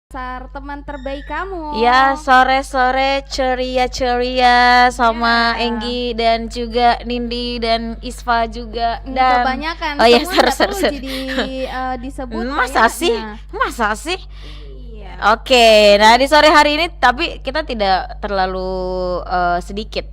Teman terbaik kamu. Ya, sore-sore ceria-ceria sama Enggi dan juga Nindi dan Isfa juga. Dan kebanyakan oh ya, semua nggak perlu sorry. jadi disebut Masa sih? kayaknya. Masa sih? Iya. Oke, nah di sore hari ini tapi kita tidak terlalu sedikit.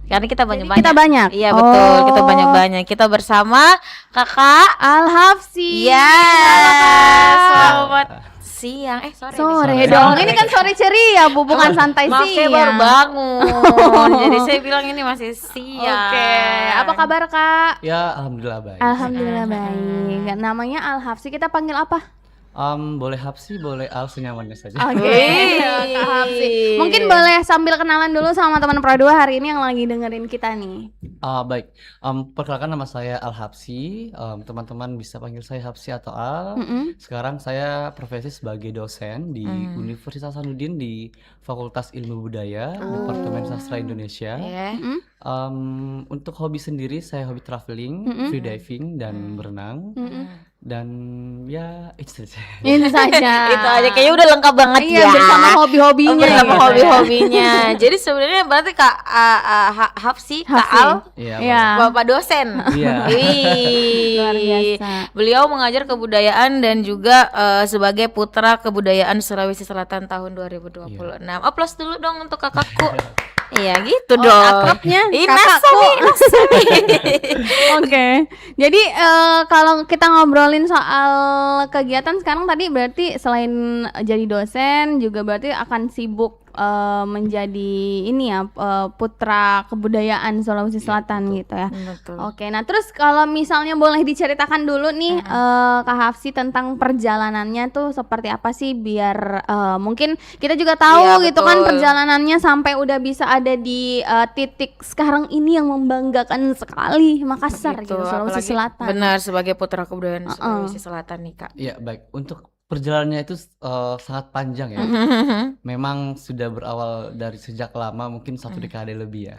Karena kita banyak-banyak. Kita banyak. Iya, betul. Kita banyak-banyak. Kita bersama Kakak Al-Hafsi. Yes. Selamat siang. Sore dong. Ini kan sore ceria, Bu, bukan santai Maaf, saya siang. baru bangun. Jadi saya bilang ini masih siang. Oke. Apa kabar, Kak? Ya, alhamdulillah baik. Alhamdulillah baik. Namanya Al-Hafsi, kita panggil apa? Boleh Hapsi, boleh Al, senyamannya saja. Oke, Kak Hafsi. Mungkin boleh sambil kenalan dulu sama teman Pro 2 hari ini yang lagi dengerin kita nih. Baik. Perkenalkan, nama saya Al Hapsi. Teman-teman bisa panggil saya Hapsi atau Al. Sekarang saya profesi sebagai dosen di Universitas Hasanuddin di Fakultas Ilmu Budaya, Departemen Sastra Indonesia. Untuk hobi sendiri, saya hobi traveling, free diving, dan berenang. Dan ya itu saja. Itu saja. Itu aja kayaknya udah lengkap banget ya. Bersama hobi-hobinya. Bersama hobi-hobinya. Jadi sebenarnya berarti Kak Hafsi, Kak Al, Bapak dosen. Iya. Luar biasa. Beliau mengajar kebudayaan dan juga sebagai putra kebudayaan Sulawesi Selatan tahun 2026. Aplaus dulu dong untuk kakakku. Iya gitu dong. Akrabnya kakakku. Oke. Jadi kalau kita ngobrolin soal kegiatan sekarang tadi berarti selain jadi dosen juga berarti akan sibuk menjadi ini ya putra kebudayaan Sulawesi Selatan gitu ya. Betul. Oke. Nah, terus kalau misalnya boleh diceritakan dulu nih Kak Hafsi tentang perjalanannya tuh seperti apa sih biar mungkin kita juga tahu gitu kan perjalanannya sampai udah bisa ada di titik sekarang ini yang membanggakan sekali Makassar gitu Sulawesi Selatan. Benar, sebagai putra kebudayaan Sulawesi Selatan nih Kak. Iya, baik. Untuk perjalanannya itu sangat panjang ya. Memang sudah berawal dari sejak lama, mungkin 1 dekade lebih ya.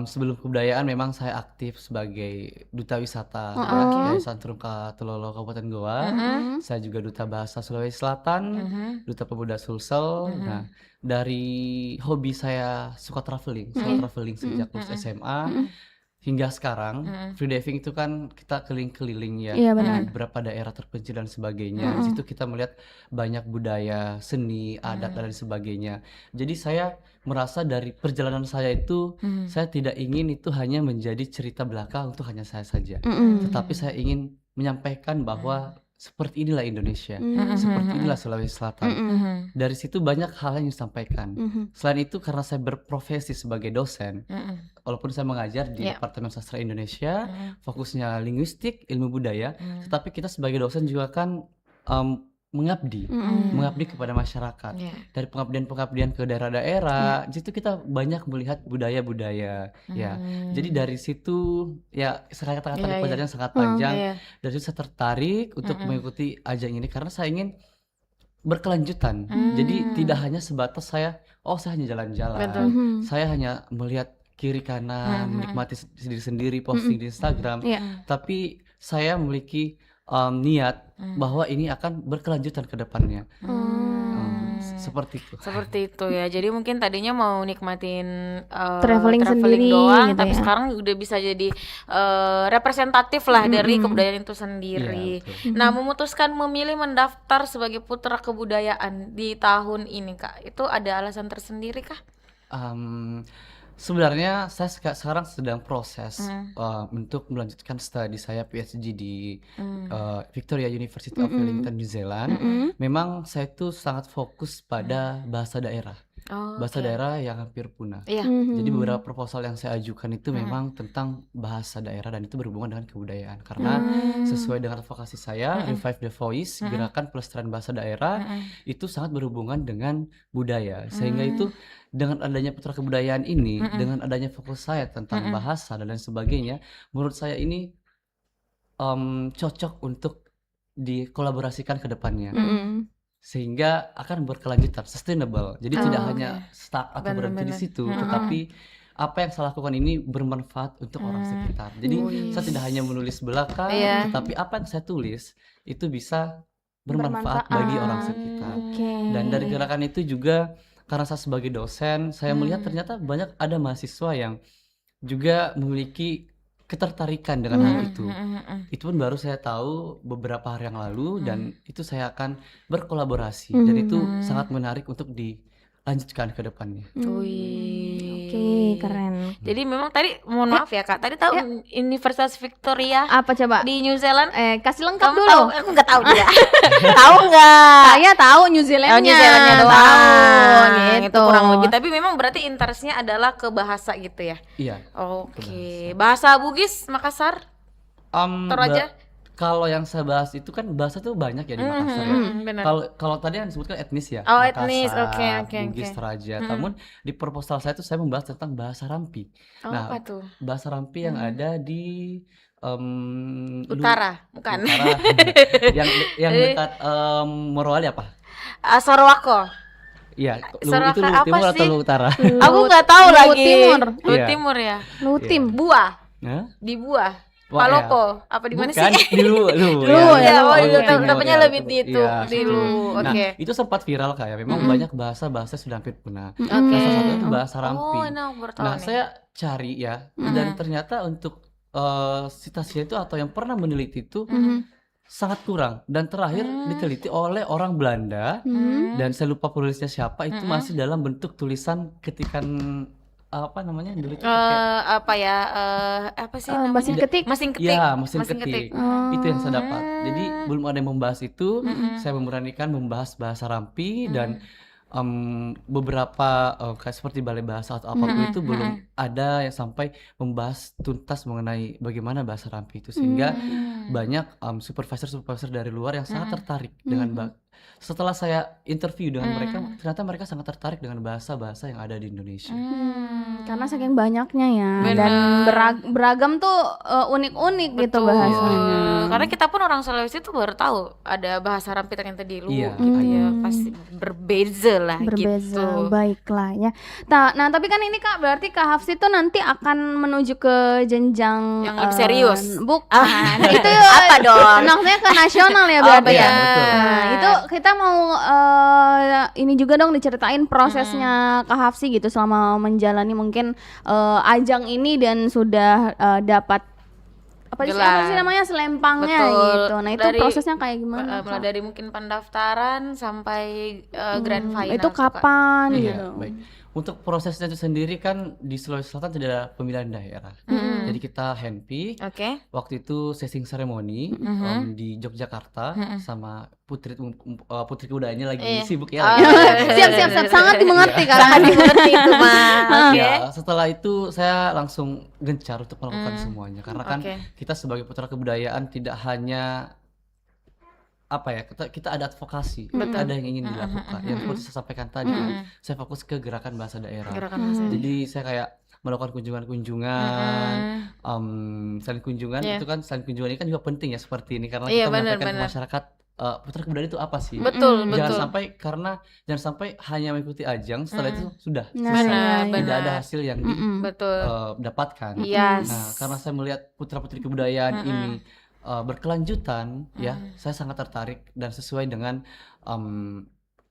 Sebelum kebudayaan memang saya aktif sebagai duta wisata Yayasan Trungka Telolo Kabupaten Goa. Saya juga duta bahasa Sulawesi Selatan, duta pemuda Sulsel. Nah, dari hobi saya suka traveling, sejak lulus SMA. Hingga sekarang, free diving itu kan kita keliling-keliling ya, di beberapa daerah terpencil dan sebagainya. Di situ kita melihat banyak budaya, seni, adat dan sebagainya. Jadi saya merasa dari perjalanan saya itu, saya tidak ingin itu hanya menjadi cerita belaka untuk hanya saya saja. Tetapi saya ingin menyampaikan bahwa seperti inilah Indonesia, seperti inilah Sulawesi Selatan. Dari situ banyak hal yang disampaikan. Selain itu karena saya berprofesi sebagai dosen, walaupun saya mengajar di Departemen Sastra Indonesia, fokusnya linguistik, ilmu budaya, tetapi kita sebagai dosen juga kan mengabdi kepada masyarakat. Dari pengabdian ke daerah-daerah, di situ kita banyak melihat budaya-budaya. Ya, jadi dari situ ya kata-kata perjalanannya sangat panjang. Dari situ saya tertarik untuk mengikuti ajang ini karena saya ingin berkelanjutan. Jadi tidak hanya sebatas saya hanya jalan-jalan. Saya hanya melihat kiri kanan, menikmati diri sendiri, posting di Instagram. Tapi saya memiliki niat bahwa ini akan berkelanjutan ke depannya. Seperti itu ya. Jadi mungkin tadinya mau nikmatin traveling sendiri doang, gitu tapi ya. sekarang udah bisa jadi representatif lah dari kebudayaan itu sendiri. Nah, memutuskan memilih mendaftar sebagai putra kebudayaan di tahun ini Kak, itu ada alasan tersendiri kah? Sebenarnya saya sekarang sedang proses untuk melanjutkan studi saya PhD di Victoria University of Wellington, New Zealand. Memang saya itu sangat fokus pada bahasa daerah. Bahasa daerah yang hampir punah. Jadi beberapa proposal yang saya ajukan itu memang tentang bahasa daerah dan itu berhubungan dengan kebudayaan. Karena sesuai dengan advokasi saya, Revive the Voice, gerakan pelestarian bahasa daerah, itu sangat berhubungan dengan budaya. Sehingga itu dengan adanya putra kebudayaan ini, dengan adanya fokus saya tentang bahasa dan lain sebagainya, menurut saya ini cocok untuk dikolaborasikan ke depannya. Sehingga akan berkelanjutan, sustainable. Jadi tidak hanya stuck atau berhenti di situ, tetapi apa yang saya lakukan ini bermanfaat untuk orang sekitar. Jadi saya tidak hanya menulis belaka, tetapi apa yang saya tulis itu bisa bermanfaat bagi orang sekitar. Oke. Dan dari gerakan itu juga karena saya sebagai dosen, saya melihat ternyata banyak ada mahasiswa yang juga memiliki ketertarikan dengan hal itu. Itu pun baru saya tahu beberapa hari yang lalu dan itu saya akan berkolaborasi dan itu sangat menarik untuk dilanjutkan ke depannya. Oke, keren. Jadi memang tadi mohon maaf ya Kak, tadi tahu Universitas Victoria Apa coba? di New Zealand? Kasih lengkap Kamu dulu. tahu? Aku nggak tahu juga. Tahu nggak? Saya tahu New Zealandnya. Oh, New Zealandnya doang. Tahu, Itu gitu. kurang lebih. Tapi memang berarti interestnya adalah ke bahasa gitu ya. Iya. Oke. Bahasa Bugis Makassar? Toraja? Kalau yang saya bahas itu kan bahasa tuh banyak ya di Makassar ya. Benar. Kalau tadi yang disebutkan etnis ya, Oh, Makassar, etnis. Oke. Bugis, Toraja. Namun di proposal saya tuh saya membahas tentang bahasa Rampi. Oh, Nah, apa tuh? bahasa Rampi yang ada di Utara, bukan? Utara. yang dekat Morowali apa? Sorowako. Iya, Soraka itu Lu apa Timur atau sih? Lu Utara? Aku nggak tahu Lu lagi. Timur. Lu Iya. Timur ya. Lutim. Buah. Hah? Di Buah. Wah, ya. Palopo. Apa di mana Bukan, sih? di Lu Ya, oh Lu, itu oke. tepatnya lebih di itu, Iya, di situ. Lu. Nah, Oke. itu sempat viral kayak memang banyak bahasa-bahasa sudah hampir punah. Oke. Nah, salah satunya itu bahasa Rampi. Oh, nah, aku baru tahu Nah, nih. saya cari ya, dan ternyata untuk citasinya itu atau yang pernah meneliti itu sangat kurang. Dan terakhir diteliti oleh orang Belanda dan saya lupa penulisnya siapa, itu masih dalam bentuk tulisan ketikan apa namanya dulu itu pakai Apa ya? Apa sih namanya? Mesin ketik. Mesin ketik. ya mesin ketik. Itu yang saya dapat. Jadi Hmm. belum ada yang membahas itu. Saya memberanikan membahas bahasa Rampi dan beberapa kayak seperti balai bahasa atau apapun itu belum ada yang sampai membahas tuntas mengenai bagaimana bahasa Rampi itu sehingga banyak supervisor dari luar yang sangat tertarik dengan setelah saya interview dengan mereka, ternyata mereka sangat tertarik dengan bahasa-bahasa yang ada di Indonesia. Karena saking banyaknya ya, Bener. dan beragam tuh unik-unik gitu Betul. bahasanya. Karena kita pun orang Sulawesi tuh baru tahu ada bahasa Rampi ternyata di Lu Iya. gitu ya. Pasti berbeza lah Berbeza, gitu. baiklah ya. Nah, tapi kan ini Kak, berarti Kak Hafsi tuh nanti akan menuju ke jenjang Yang lebih serius. Bukan, itu Apa dong? maksudnya ke nasional ya Oh, berarti ya. benar, betul. Nah, itu kita mau ini juga dong diceritain prosesnya Kak Hafsi gitu selama menjalani mungkin ajang ini dan sudah dapat apa Gelar. sih namanya selempangnya Betul. gitu. Nah, itu Dari- prosesnya kayak gimana? Mulai Kak? dari mungkin pendaftaran sampai grand final. Itu tuh, Kak. kapan Iya, gitu? baik. Untuk prosesnya itu sendiri kan di Sulawesi Selatan tidak ada pemilihan daerah. Jadi kita handpick. Oke. Waktu itu sesing seremoni di Yogyakarta sama putri kudanya lagi Iya. sibuk ya. Oh, lagi. Siap sangat dimengerti Kak. Sangat dimengerti itu mah. Oke. Ya, setelah itu saya langsung gencar untuk melakukan semuanya karena kan Oke. kita sebagai putra kebudayaan tidak hanya apa ya, kita ada advokasi, ada yang ingin dilakukan. Yang seperti saya sampaikan tadi, saya fokus ke gerakan bahasa daerah. Gerakan bahasa. Jadi saya kayak melakukan kunjungan-kunjungan, selain kunjungan Iya. itu kan selain kunjungan ini kan juga penting ya seperti ini karena Iya, kita menyampaikan ke benar. masyarakat putra kebudayaan itu apa sih? Betul, Jangan betul. sampai hanya mengikuti ajang setelah itu sudah Nah, selesai. Benar, Tidak benar. ada hasil yang Betul. didapatkan. Yes. Nah, karena saya melihat putra-putri kebudayaan ini berkelanjutan, ya, saya sangat tertarik dan sesuai dengan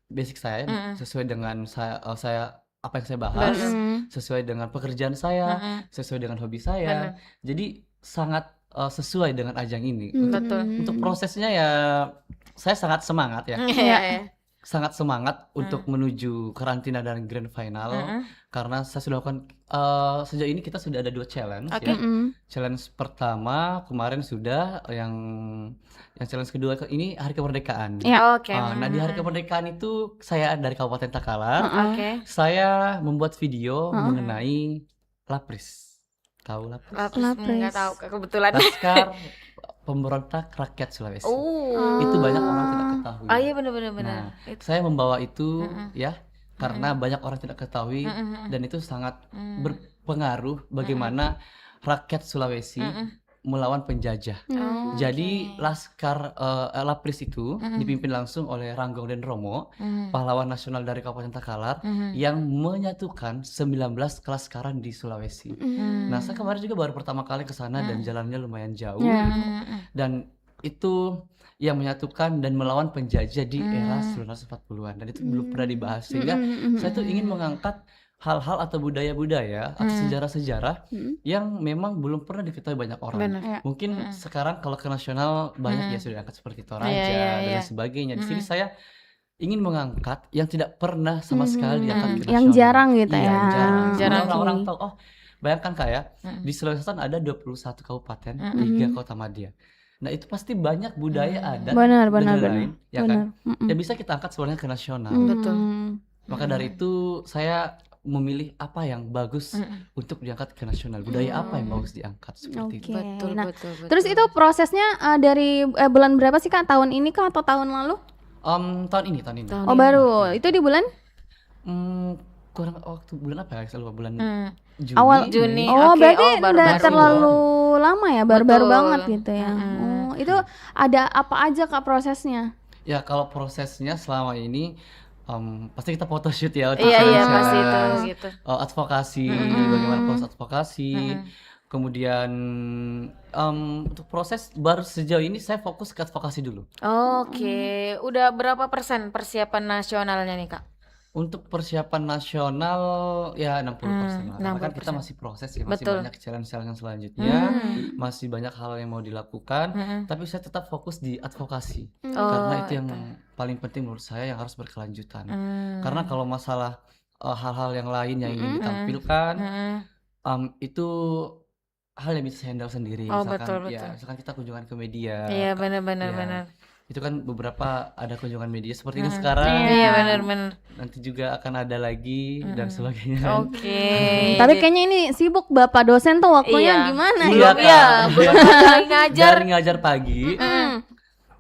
basic saya, sesuai dengan saya apa yang saya bahas, sesuai dengan pekerjaan saya, sesuai dengan hobi saya. Jadi sangat sesuai dengan ajang ini. Betul. Untuk prosesnya ya, saya sangat semangat ya. Iya. Sangat semangat untuk menuju karantina dan grand final karena saya sudah lakukan sejauh ini kita sudah ada 2 challenge Oke. ya. Challenge pertama kemarin sudah yang challenge kedua ini hari kemerdekaan. Ya. Oke. Nah, di hari kemerdekaan itu saya dari Kabupaten Takalar, Oke. saya membuat video mengenai Lapris. Tahu Lapris? Lapis nggak tahu Kak, kebetulan. Laskar Pemberontak Rakyat Sulawesi. Oh. Itu banyak orang tidak ketahui. Ah iya benar. Nah, saya membawa itu ya karena banyak orang tidak ketahui dan itu sangat berpengaruh bagaimana rakyat Sulawesi melawan penjajah. Jadi Laskar Lapris itu dipimpin langsung oleh Ranggong dan Romo, pahlawan nasional dari Kabupaten Takalar yang menyatukan 19 kelaskaran di Sulawesi. Nah, saya kemarin juga baru pertama kali ke sana dan jalannya lumayan jauh. Dan itu yang menyatukan dan melawan penjajah di era 1940-an, dan itu belum pernah dibahas, sehingga saya tuh ingin mengangkat hal-hal atau budaya-budaya atau sejarah-sejarah yang memang belum pernah diketahui banyak orang. Benar. Ya. Mungkin sekarang kalau ke nasional banyak ya sudah angkat seperti Toraja dan lain sebagainya. Di sini saya ingin mengangkat yang tidak pernah sama sekali diangkat ke nasional. Yang jarang gitu Iya, ya. yang jarang. Jarang. Orang-orang tahu, oh bayangkan Kak ya, di Sulawesi Selatan ada 21 kabupaten, 3 kota madya. Nah itu pasti banyak budaya adat Benar, dan benar. lain-lain, ya kan? Benar. Yang bisa kita angkat sebenarnya ke nasional. Betul. Maka dari itu saya memilih apa yang bagus untuk diangkat ke nasional. Budaya apa yang bagus diangkat seperti itu. Oke. Betul, Nah, betul. terus itu prosesnya dari bulan berapa sih Kak? Tahun ini Kak atau tahun lalu? Tahun ini. Tahun Oh ini. baru. Itu di bulan? Kurang waktu bulan apa ya? Saya lupa, bulan Juni. Awal Juni. Oh, Oke, berarti baru-baru. nggak terlalu lama ya, baru-baru Betul. banget gitu ya. Oh, itu ada apa aja Kak prosesnya? Ya kalau prosesnya selama ini pasti kita photoshoot ya untuk Iya, sharing-sharing. pasti itu gitu. Advokasi, bagaimana proses advokasi. Kemudian untuk proses baru sejauh ini saya fokus ke advokasi dulu. Oke, udah berapa persen persiapan nasionalnya nih Kak? Untuk persiapan nasional ya 60% lah. Karena kan kita 60%. masih proses ya, masih Betul. banyak challenge-challenge selanjutnya, masih banyak hal yang mau dilakukan, tapi saya tetap fokus di advokasi. Karena itu yang paling penting menurut saya, yang harus berkelanjutan. Karena kalau masalah hal-hal yang lain yang ingin ditampilkan, itu hal yang bisa saya handle sendiri. Oh, Misalkan betul. misalkan kita kunjungan ke media, Iya, benar. ya, itu kan beberapa ada kunjungan media seperti ini sekarang. Iya, benar. Nanti juga akan ada lagi dan sebagainya. Oke. Tapi kayaknya ini sibuk Bapak dosen tuh waktunya Iya. gimana Belum ya? Kak. ya, belum lagi ngajar. Dari ngajar pagi,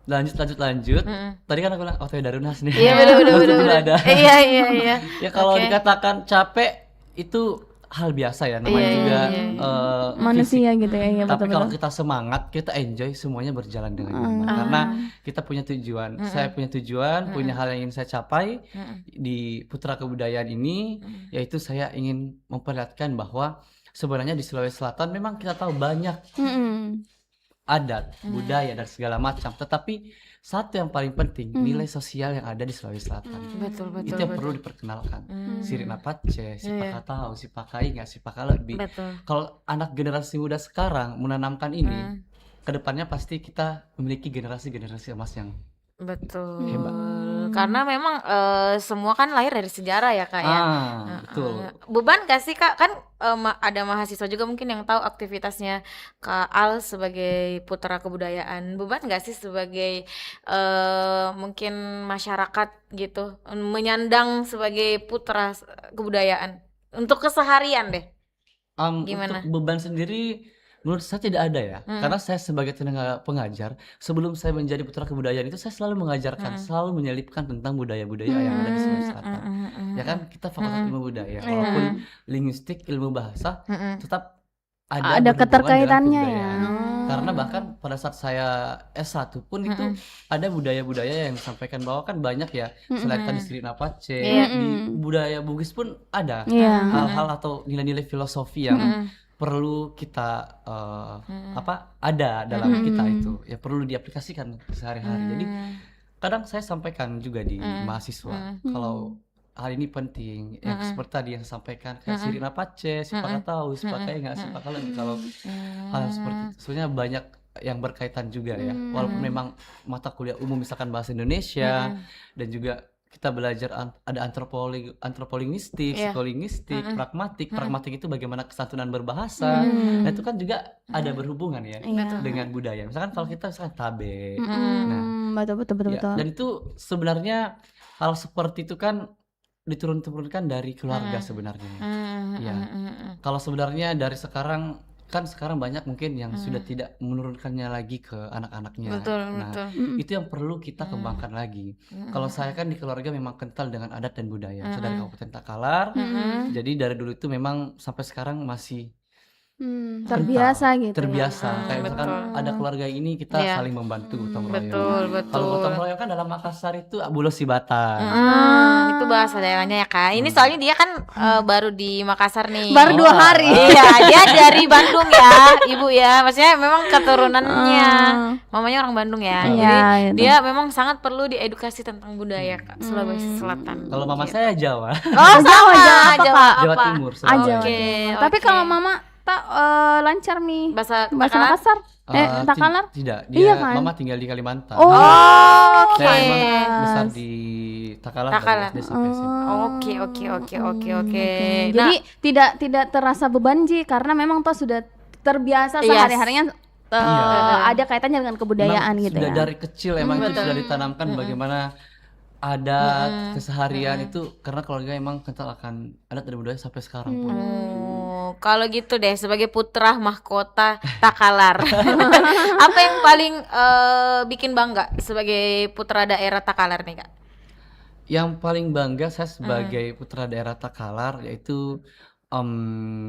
lanjut. Tadi kan aku bilang OTW dari UNAS nih. Iya, benar. Terus tiba-tiba ada. Iya. Ya kalau Oke. dikatakan capek itu hal biasa ya, namanya Iya, juga fisik. Manusia gitu ya, iya Tapi kalau betul-betul. kita semangat, kita enjoy, semuanya berjalan dengan nyaman. Karena kita punya tujuan. Saya punya tujuan, punya hal yang ingin saya capai di Putra Kebudayaan ini, yaitu saya ingin memperlihatkan bahwa sebenarnya di Sulawesi Selatan memang kita tahu banyak adat, budaya dan segala macam, tetapi satu yang paling penting, nilai sosial yang ada di Sulawesi Selatan. Betul. Itu yang perlu diperkenalkan. Sirina Pace, si Pakatau, si Pakai nggak, si Pakalebih. Betul. Kalau anak generasi muda sekarang menanamkan ini, kedepannya pasti kita memiliki generasi-generasi emas yang Betul. hebat. Karena memang semua kan lahir dari sejarah ya Kak ya. Betul. Beban gak sih Kak? Kan ada mahasiswa juga mungkin yang tahu aktivitasnya Kak Al sebagai putra kebudayaan. Beban gak sih sebagai mungkin masyarakat gitu menyandang sebagai putra kebudayaan untuk keseharian deh? Gimana? Untuk beban sendiri menurut saya tidak ada ya, karena saya sebagai tenaga pengajar, sebelum saya menjadi putra kebudayaan itu saya selalu mengajarkan, selalu menyelipkan tentang budaya-budaya yang ada di Sulawesi Selatan. Ya kan, kita fakultas ilmu budaya, walaupun linguistik, ilmu bahasa, tetap Ada berhubungan dengan keterkaitannya ya. kebudayaan. Karena bahkan pada saat saya S1 pun itu ada budaya-budaya yang disampaikan, bahwa kan banyak ya, selain tadi Sirina Pace, di budaya Bugis pun ada Iya. hal-hal atau nilai-nilai filosofi yang perlu kita ada dalam kita itu, ya perlu diaplikasikan sehari-hari. Jadi kadang saya sampaikan juga di mahasiswa, kalau hal ini penting, yang seperti tadi yang saya sampaikan, kayak Sirina Pace, si Pakatau, si Pakai nggak, si Pakalebih. Kalau hal seperti itu sebenarnya banyak yang berkaitan juga ya, walaupun memang mata kuliah umum misalkan bahasa Indonesia, dan juga kita belajar ada antropolinguistik, psikolinguistik, pragmatik itu bagaimana kesantunan berbahasa. Nah itu kan juga ada berhubungan ya dengan budaya. Misalkan kalau kita misalkan tabe, nah Betul. ya, dan itu sebenarnya hal seperti itu kan diturunkan dari keluarga sebenarnya. Ya, kalau sebenarnya dari sekarang banyak mungkin yang sudah tidak menurunkannya lagi ke anak-anaknya. Betul. Itu yang perlu kita kembangkan lagi. Kalau saya kan di keluarga memang kental dengan adat dan budaya. Saya dari Kabupaten Takalar, jadi dari dulu itu memang sampai sekarang masih Terbiasa gitu ya. terbiasa. Kayak misalkan betul. ada keluarga ini kita Iya. saling membantu gotong royong. Betul, Kalau gotong betul. royong kan dalam Makassar itu bulos sibatan. Itu bahasa daerahnya ya Kak. Ini soalnya dia kan baru di Makassar nih. Baru 2 hari. Iya, dia dari Bandung ya, Ibu ya. Maksudnya memang keturunannya mamanya orang Bandung ya. Iya, Jadi gitu. dia memang sangat perlu diedukasi tentang budaya Kak, Sulawesi Selatan. Kalau mama Gitu. saya Jawa, Oh, Jawa sama, apa, Jawa Kak? Jawa apa? Timur, Aja. Surabaya. Oke, Tapi oke. kalau mama tak lancar Mi Bahasa bahasa Takalar? Makassar. Takalar? Tidak, Iya dia kan? mama tinggal di Kalimantan. Oh, Oke. Saya emang besar di Takalar Takalar. dari SD sampai SMA. Oke. Jadi tidak terasa beban Ji karena memang toh sudah terbiasa Yes. sehari-harinya Iya. ada kaitannya dengan kebudayaan Emang gitu sudah ya. dari kecil emang itu sudah ditanamkan bagaimana adat, keseharian itu karena keluarga emang kental akan adat dan budaya sampai sekarang pun. Kalau gitu deh, sebagai putra mahkota Takalar, apa yang paling bikin bangga sebagai putra daerah Takalar nih Kak? Yang paling bangga saya sebagai putra daerah Takalar yaitu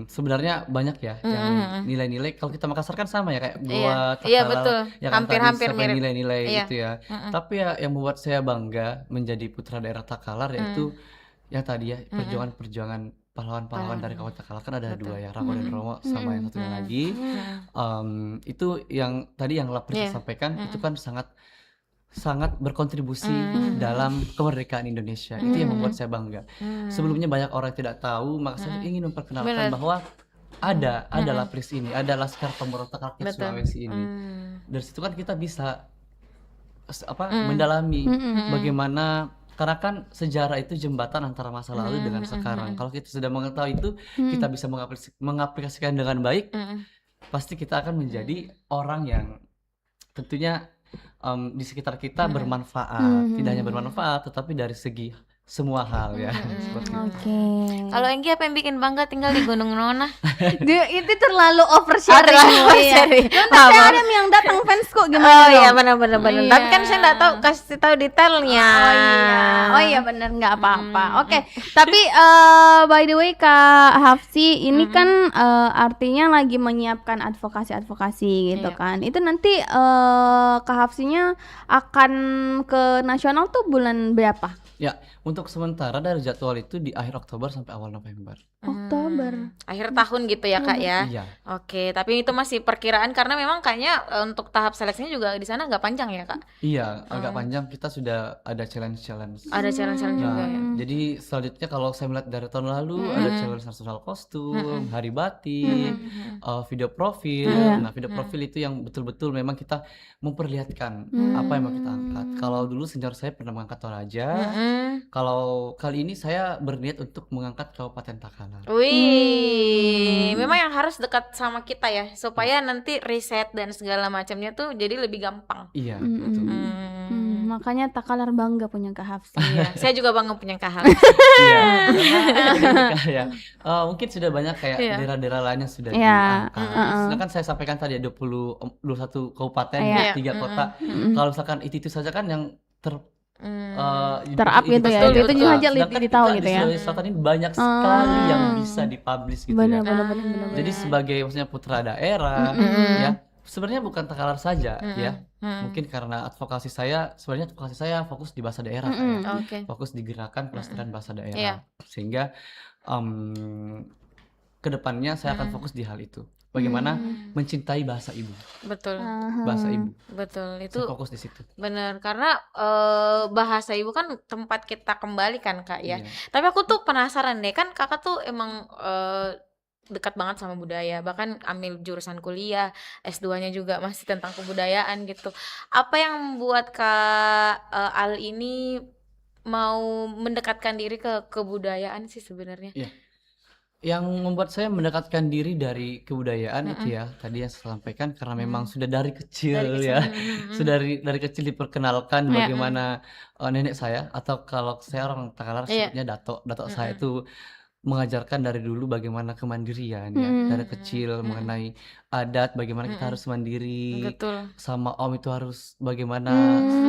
sebenarnya banyak ya yang nilai-nilai. Kalau kita Makassar kan sama ya kayak gua Iya, Takalar, betul. ya kan Hampir-hampir tadi sampai mirip. nilai-nilai Iya. gitu ya. Tapi ya yang membuat saya bangga menjadi putra daerah Takalar yaitu yang tadi ya perjuangan pahlawan-pahlawan dari kawan Takalar kan ada dua ya, Rako dan Romo sama yang satunya lagi. Itu yang tadi yang Lapris sampaikan itu kan sangat berkontribusi dalam kemerdekaan Indonesia. Itu yang membuat saya bangga. Sebelumnya banyak orang yang tidak tahu, maka saya ingin memperkenalkan Benar. bahwa ada Lapris ini, ada Laskar Pemberontak Rakyat Sulawesi ini. Dari situ kan kita bisa mendalami bagaimana, karena kan sejarah itu jembatan antara masa lalu dengan sekarang. Kalau kita sudah mengetahui itu, kita bisa mengaplikasikan dengan baik, pasti kita akan menjadi orang yang tentunya di sekitar kita bermanfaat. Tidak hanya bermanfaat, tetapi dari segi semua hal ya. Seperti itu. Oke. Kalau Enggi apa yang bikin bangga tinggal di Gunung Nona? Itu terlalu oversharing. Terlalu iya. oversharing. Nanti saya ada yang datang fansku gimana Oh dong? iya benar. Iya. Tapi kan saya nggak tahu, kasih tahu detailnya. Oh iya bener nggak apa-apa. Oke. Tapi by the way Kak Hafsi ini kan artinya lagi menyiapkan advokasi gitu Iya. kan. Itu nanti Kak Hafsinya akan ke nasional tuh bulan berapa? Ya, untuk sementara dari jadwal itu di akhir Oktober sampai awal November. Oktober. Akhir tahun gitu ya Kak ya. Iya. Oke, tapi itu masih perkiraan karena memang kayaknya untuk tahap seleksinya juga di sana nggak panjang ya Kak. Iya, agak panjang. Kita sudah ada challenge-challenge. Ada challenge-challenge juga Nah, ya. jadi selanjutnya kalau saya melihat dari tahun lalu ada challenge nasional kostum, hari batik, video profil. Nah, video profil itu yang betul-betul memang kita memperlihatkan apa yang mau kita angkat. Kalau dulu senior saya pernah mengangkat Toraja, kalau kali ini saya berniat untuk mengangkat Kabupaten Takalar. Wih, memang yang harus dekat sama kita ya, supaya nanti riset dan segala macamnya tuh jadi lebih gampang. Iya, betul. Makanya Takalar bangga punya Kak Hafsi. Iya, saya juga bangga punya Kak. Iya. Ya. Mungkin sudah banyak kayak Iya. daerah-daerah lain yang sudah Iya. diangkat. Sedangkan saya sampaikan tadi ada 21 kabupaten, Iya. 3 kota. Kalau misalkan itu saja kan yang Terap gitu ya. Betul, Itu juga aja Sedangkan ditahu kita gitu di ya. Sulawesi Selatan ini banyak sekali yang bisa dipublish gitu Bener, ya. bener. Jadi sebagai maksudnya putra daerah ya, sebenarnya bukan Takalar saja ya. Mungkin karena advokasi saya fokus di bahasa daerah Kak, ya. Oke. Fokus di gerakan pelestarian bahasa daerah. Iya. Sehingga kedepannya saya akan fokus di hal itu. Bagaimana mencintai bahasa ibu, Betul. bahasa ibu. Betul. Itu Saya fokus di situ. benar karena bahasa ibu kan tempat kita kembali kan Kak ya. Iya. Tapi aku tuh penasaran deh, kan Kakak tuh emang dekat banget sama budaya, bahkan ambil jurusan kuliah, S2-nya juga masih tentang kebudayaan gitu. Apa yang membuat Kak Al ini mau mendekatkan diri ke kebudayaan sih sebenarnya? Iya. Yang membuat saya mendekatkan diri dari kebudayaan itu ya, tadi yang saya sampaikan karena memang sudah dari kecil ya, sudah dari kecil diperkenalkan bagaimana nenek saya, atau kalau saya orang Takalar Iya. sebutnya datok saya itu mengajarkan dari dulu bagaimana kemandirian ya, dari kecil mengenai adat bagaimana kita harus mandiri, Betul. sama om itu harus bagaimana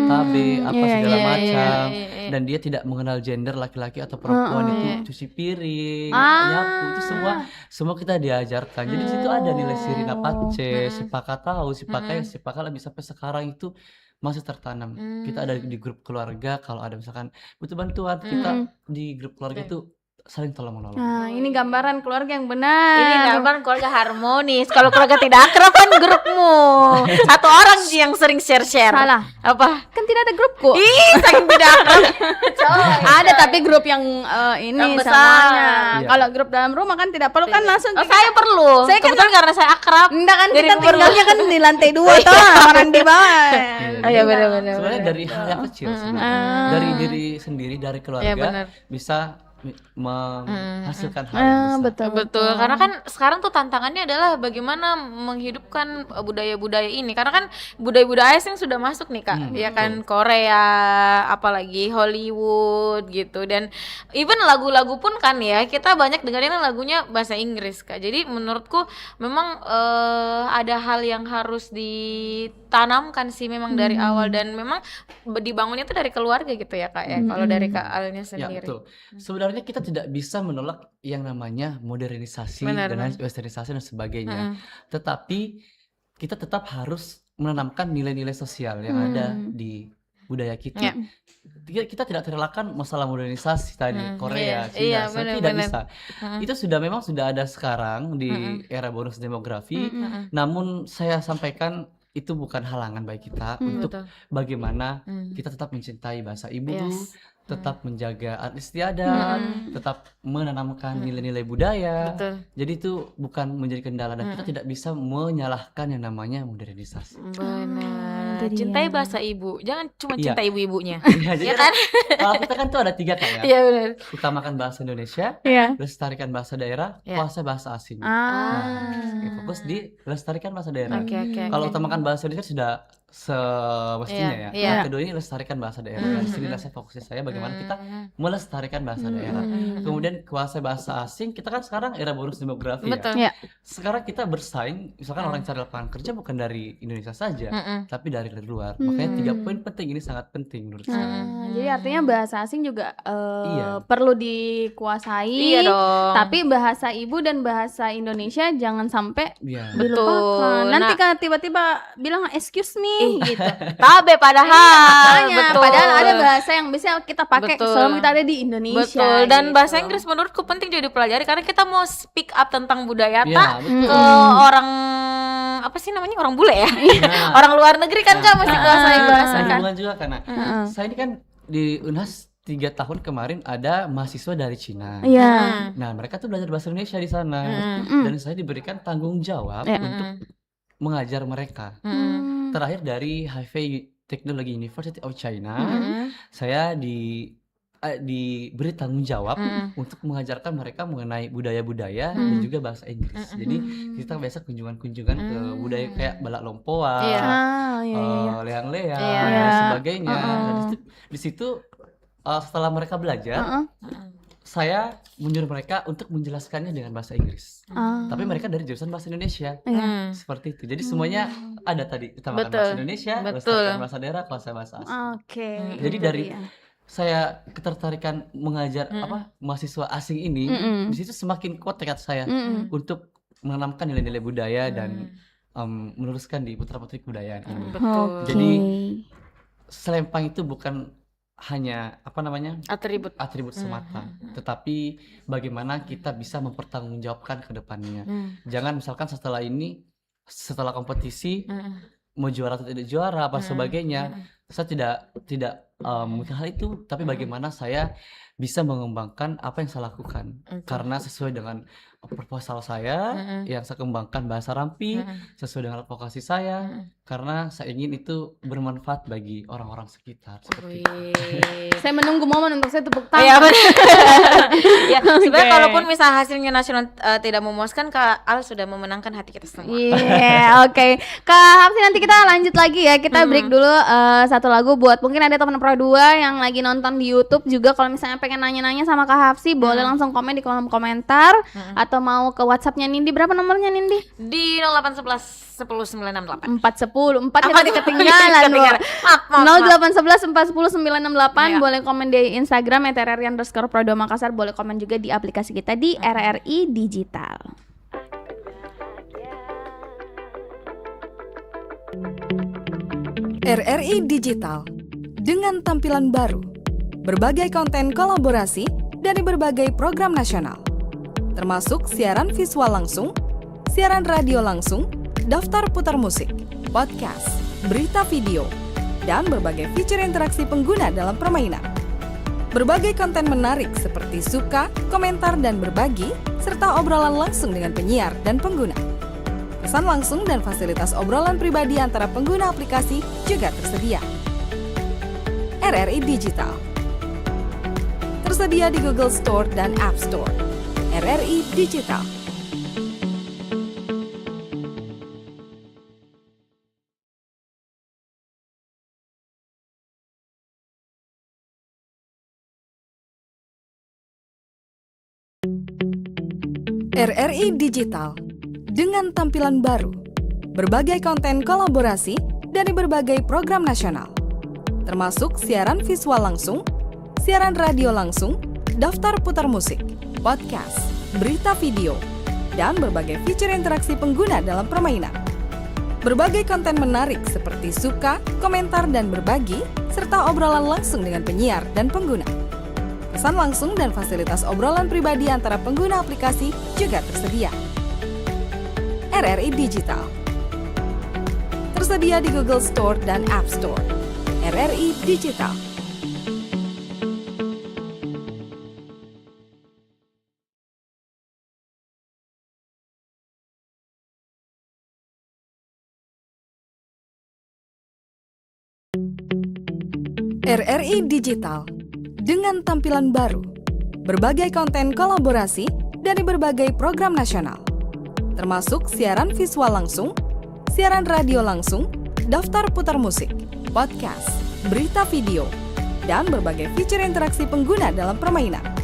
tabe apa Iya, segala iya, macam, iya. dan dia tidak mengenal gender laki-laki atau perempuan itu cuci piring, Ah. nyapu itu semua kita diajarkan. Jadi di situ ada nilai Sirina Pace, Sipaka tahu, Sipaka ya Sipaka lebih sampai sekarang itu masih tertanam. Kita ada di grup keluarga kalau ada misalkan butuh bantuan kita di grup keluarga itu saling tolong menolong. Nah, ini gambaran keluarga yang benar. Ini gambaran keluarga harmonis. Kalau keluarga tidak akrab kan grupmu. Satu orang sih yang sering share-share. Salah. Apa? Kan tidak ada grupku. Ih, saking tidak akrab. Ada tapi grup yang ini Yang besar. semuanya. Iya. Kalau grup dalam rumah kan tidak perlu kan langsung. Oh, saya perlu. Saya kan- Kebetulan karena saya akrab. Enggak kan Jadi kita perlu. tinggalnya kan di lantai 2 toh, orang di bawah. Oh iya benar-benar. Sebenarnya dari hal yang kecil sebenarnya. Dari diri sendiri, dari keluarga Iya, benar. bisa menghasilkan hal yang besar. Betul. Betul, karena kan sekarang tuh tantangannya adalah bagaimana menghidupkan budaya-budaya ini. Karena kan budaya-budaya asing sudah masuk nih Kak, ya kan, Korea, apalagi Hollywood gitu. Dan even lagu-lagu pun kan ya, kita banyak dengerin lagunya bahasa Inggris Kak. Jadi menurutku memang ada hal yang harus ditanamkan sih memang dari awal, dan memang dibangunnya tuh dari keluarga gitu ya Kak ya. Kalau dari Kak Alnya Ya sendiri. betul. Sebenarnya kita tidak bisa menolak yang namanya modernisasi Benar, dan benar. westernisasi dan sebagainya. Tetapi kita tetap harus menanamkan nilai-nilai sosial yang ada di budaya kita. Ya. Kita tidak terelakkan masalah modernisasi tadi Korea, Iya, Cina, benar, tidak benar. bisa. Itu memang sudah ada sekarang di era bonus demografi. Namun saya sampaikan itu bukan halangan bagi kita untuk Betul. bagaimana kita tetap mencintai bahasa ibu, Yes. tetap menjaga adat istiadat, tetap menanamkan nilai-nilai budaya. Betul. Jadi itu bukan menjadi kendala dan kita tidak bisa menyalahkan yang namanya modernisasi. Benar. itu dia. Cintai bahasa ibu, jangan cuma Iya. cintai ibu-ibunya. Iya, jadi Iya kan? kalau kita kan tuh ada 3 kan ya. Iya benar. Utamakan bahasa Indonesia, Iya. lestarikan bahasa daerah, Iya. kuasai bahasa asing. Ah. Nah, fokus di lestarikan bahasa daerah. Oke, oke, Kalau oke. utamakan bahasa Indonesia sudah semestinya Iya, ya. iya. Yang kedua ini lestarikan bahasa daerah. Dan sinilah saya fokusnya saya bagaimana kita melestarikan bahasa daerah. Kemudian kuasai bahasa asing, kita kan sekarang era bonus demografi Betul. ya. Ya. Sekarang kita bersaing, misalkan orang cari lapangan kerja bukan dari Indonesia saja, tapi dari luar. Makanya 3 poin penting ini sangat penting menurut saya. Jadi artinya bahasa asing juga Iya. perlu dikuasai. Iya dong. Tapi bahasa ibu dan bahasa Indonesia jangan sampai Iya. Betul. dilupakan. Nanti Nah, kan tiba-tiba bilang excuse me gitu. tabe padahal. Makanya, Betul. padahal ada bahasa yang bisa kita pakai Betul. selama kita ada di Indonesia. Betul. Dan gitu. bahasa Inggris menurutku penting juga dipelajari karena kita mau speak up tentang budaya Iya, tak betul. ke orang apa sih namanya, orang bule ya. Nah, Orang luar negeri kan Kak mesti kuasai bahasa ada kan. hubungan juga karena saya ini kan di UNHAS 3 tahun kemarin ada mahasiswa dari Cina. Iya. Nah, mereka tuh belajar bahasa Indonesia di sana. Dan saya diberikan tanggung jawab Ya. untuk mengajar mereka. Terakhir dari Hefei Technology University of China, saya diberi tanggung jawab untuk mengajarkan mereka mengenai budaya-budaya dan juga bahasa Inggris. Jadi kita biasa kunjungan-kunjungan ke budaya kayak balak lompoa, Iya. Ah, iya, iya. leang-leang Iya. dan sebagainya. Dan di situ setelah mereka belajar, saya menyuruh mereka untuk menjelaskannya dengan bahasa Inggris. Ah. Tapi mereka dari jurusan bahasa Indonesia. Iya. Seperti itu. Jadi semuanya ada tadi, utamakan Betul. bahasa Indonesia, Betul. lestarikan bahasa daerah, kuasai bahasa asing. Oke. Jadi itu dari dia. saya ketertarikan mengajar mahasiswa asing ini, di situ semakin kuat tekad saya untuk menanamkan nilai-nilai budaya dan meneruskan di putra-putri kebudayaan ini. Betul. Oke. Jadi selempang itu bukan hanya Atribut. atribut semata, tetapi bagaimana kita bisa mempertanggungjawabkan ke depannya. Jangan misalkan setelah kompetisi mau juara atau tidak juara apa sebagainya, saya tidak memikirkan hal itu, tapi bagaimana saya bisa mengembangkan apa yang saya lakukan karena sesuai dengan proposal saya yang saya kembangkan bahasa Rampi sesuai dengan vokasi saya karena saya ingin itu bermanfaat bagi orang-orang sekitar seperti itu. Saya menunggu momen untuk saya tepuk tangan. Iya benar. Ya, sebenarnya kalaupun misal hasilnya nasional tidak memuaskan, Kak Al sudah memenangkan hati kita semua. Iya, oke. Kak Hapsi, nanti kita lanjut lagi ya. Kita break dulu satu lagu buat mungkin ada teman Pro 2 yang lagi nonton di YouTube juga. Kalau misalnya pengen nanya-nanya sama Kak Hapsi, boleh langsung komen di kolom komentar atau mau ke WhatsApp-nya Nindi. Berapa nomornya Nindi? Di 0811 10 968. 410 4 kita ketinggalan loh. Maaf. 0811 410 968. Boleh komen di Instagram @rri_pro2 Makassar. Boleh komen juga di aplikasi kita di RRI Digital. RRI Digital dengan tampilan baru, berbagai konten kolaborasi dari berbagai program nasional, termasuk siaran visual langsung, siaran radio langsung, daftar putar musik, podcast, berita video, dan berbagai fitur interaksi pengguna dalam permainan. Berbagai konten menarik seperti suka, komentar, dan berbagi, serta obrolan langsung dengan penyiar dan pengguna. Pesan langsung dan fasilitas obrolan pribadi antara pengguna aplikasi juga tersedia. RRI Digital tersedia di Google Store dan App Store. RRI Digital. RRI Digital dengan tampilan baru, berbagai konten kolaborasi dari berbagai program nasional, termasuk siaran visual langsung, siaran radio langsung, daftar putar musik, podcast, berita video, dan berbagai fitur interaksi pengguna dalam permainan. Berbagai konten menarik seperti suka, komentar, dan berbagi, serta obrolan langsung dengan penyiar dan pengguna. Pesan langsung dan fasilitas obrolan pribadi antara pengguna aplikasi juga tersedia. RRI Digital tersedia di Google Store dan App Store. RRI Digital. RRI Digital dengan tampilan baru, berbagai konten kolaborasi dari berbagai program nasional, termasuk siaran visual langsung, siaran radio langsung, daftar putar musik, podcast, berita video, dan berbagai fitur interaksi pengguna dalam permainan.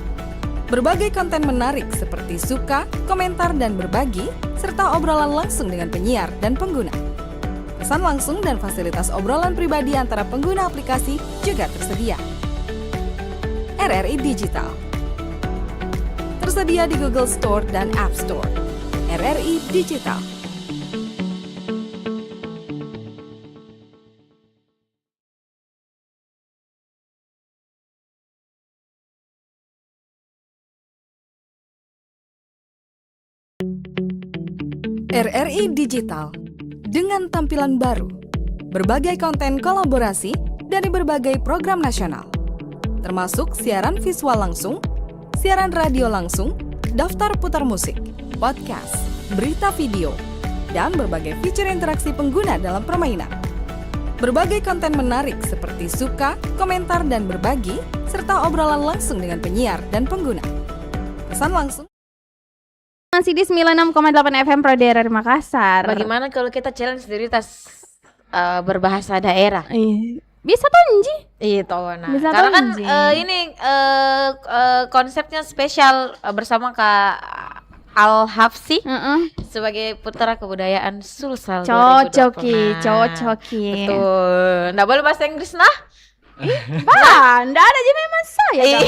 Berbagai konten menarik seperti suka, komentar, dan berbagi, serta obrolan langsung dengan penyiar dan pengguna. Pesan langsung dan fasilitas obrolan pribadi antara pengguna aplikasi juga tersedia. RRI Digital tersedia di Google Store dan App Store. RRI Digital. RRI Digital dengan tampilan baru, berbagai konten kolaborasi dari berbagai program nasional, termasuk siaran visual langsung, siaran radio langsung, daftar putar musik, podcast, berita video, dan berbagai fitur interaksi pengguna dalam permainan. Berbagai konten menarik seperti suka, komentar, dan berbagi, serta obrolan langsung dengan penyiar dan pengguna. Pesan langsung. Masih di 96,8 FM Pro RRI Makassar. Bagaimana kalau kita challenge diri tas berbahasa daerah? Bisa Tonji. Iya toh, nah. Bisa Karena kan Tonji. ini konsepnya spesial bersama Kak Al Hapsi sebagai putra kebudayaan Sulsel 2020. Cocoki. Betul. Nggak boleh bahasa Inggris nah? Bah, nggak ada jadi memang saya. Iya.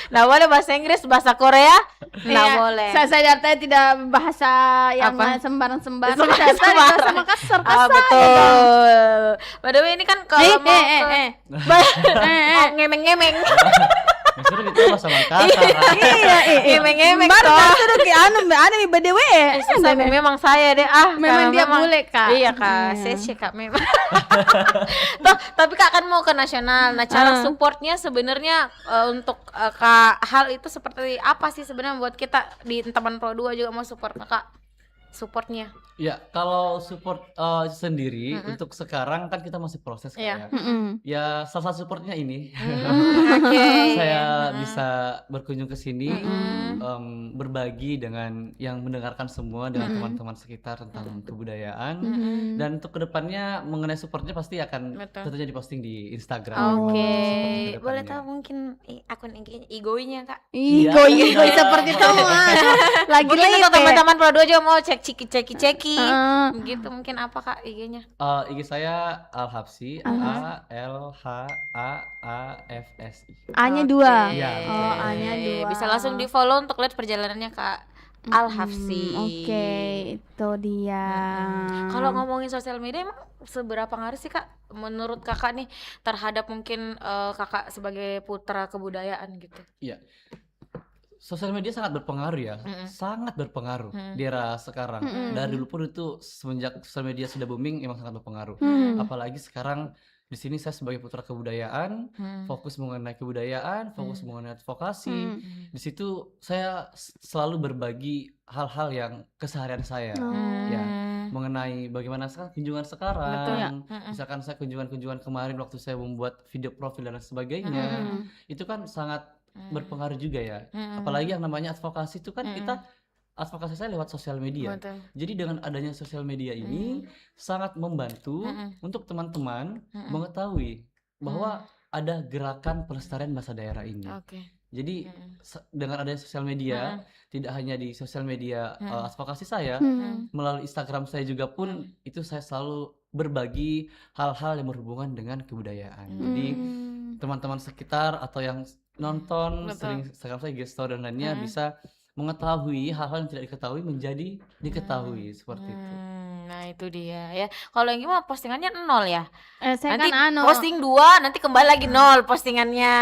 Nggak boleh bahasa Inggris, bahasa Korea nggak boleh. Saya tidak bahasa yang Apa? sembarang-sembarang. Sembarang-sembarang. Saya bahasa Makassar. Betul. By the way ini kan kalau mau ngemeng-ngemeng. Disuruh ditolak sama kakak. Iya, Ngemek-ngemek baru toh. kan sudah ke anu ada di BDW. Memang saya deh Memang karena dia bule, Kak. Iya kak, saya sih kak memang. Toh, tapi kak kan mau ke nasional. Nah cara supportnya sebenarnya untuk kak hal itu seperti apa sih sebenarnya buat kita di teman Pro 2 juga mau support kakak supportnya. Ya, kalau support sendiri untuk sekarang kan kita masih proses Iya. kayak. Ya, salah satu supportnya ini. Oke. Saya bisa berkunjung ke sini, berbagi dengan yang mendengarkan semua dengan teman-teman sekitar tentang kebudayaan. Dan untuk kedepannya mengenai supportnya pasti akan Betul. tentunya diposting di Instagram. Oke, Seperti boleh kedepannya. tahu mungkin akun IG-nya kak? Igo seperti itu mah. Lagi Mungkin live untuk ya. teman-teman Pro 2 juga mau ceki Heeh. begitu mungkin apa kak IG-nya? IG saya Al-Hafsi, ALHAAAFSI. A-nya 2. Iya, Oh, betul. A-nya 2. Bisa langsung di follow untuk lihat perjalanannya kak Al-Hafsi. Oke, itu dia. Kalau ngomongin sosial media emang seberapa ngaruh sih kak menurut kakak nih terhadap mungkin kakak sebagai putra kebudayaan gitu? Iya. Sosial media sangat berpengaruh ya, sangat berpengaruh di era sekarang. Dari dulu pun itu semenjak sosial media sudah booming emang sangat berpengaruh. Apalagi sekarang di sini saya sebagai putra kebudayaan, fokus mengenai kebudayaan, fokus mengenai advokasi. Di situ saya selalu berbagi hal-hal yang keseharian saya, ya mengenai bagaimana sekarang kunjungan sekarang. Betul, ya. Misalkan saya kunjungan waktu saya membuat video profil dan sebagainya, itu kan sangat berpengaruh juga ya. Apalagi yang namanya advokasi itu kan kita advokasi saya lewat sosial media. Betul. Jadi dengan adanya sosial media ini sangat membantu untuk teman-teman mengetahui bahwa ada gerakan pelestarian bahasa daerah ini. Oke. Jadi dengan adanya sosial media, tidak hanya di sosial media advokasi saya, melalui Instagram saya juga pun itu saya selalu berbagi hal-hal yang berhubungan dengan kebudayaan. Jadi teman-teman sekitar atau yang nonton sering Instagram saya gestor dan lainnya bisa mengetahui hal-hal yang tidak diketahui menjadi diketahui seperti itu. Nah itu dia ya. Kalau yang gimana postingannya 0 ya? Saya Nanti kan anu. posting 2 nanti kembali lagi 0 postingannya.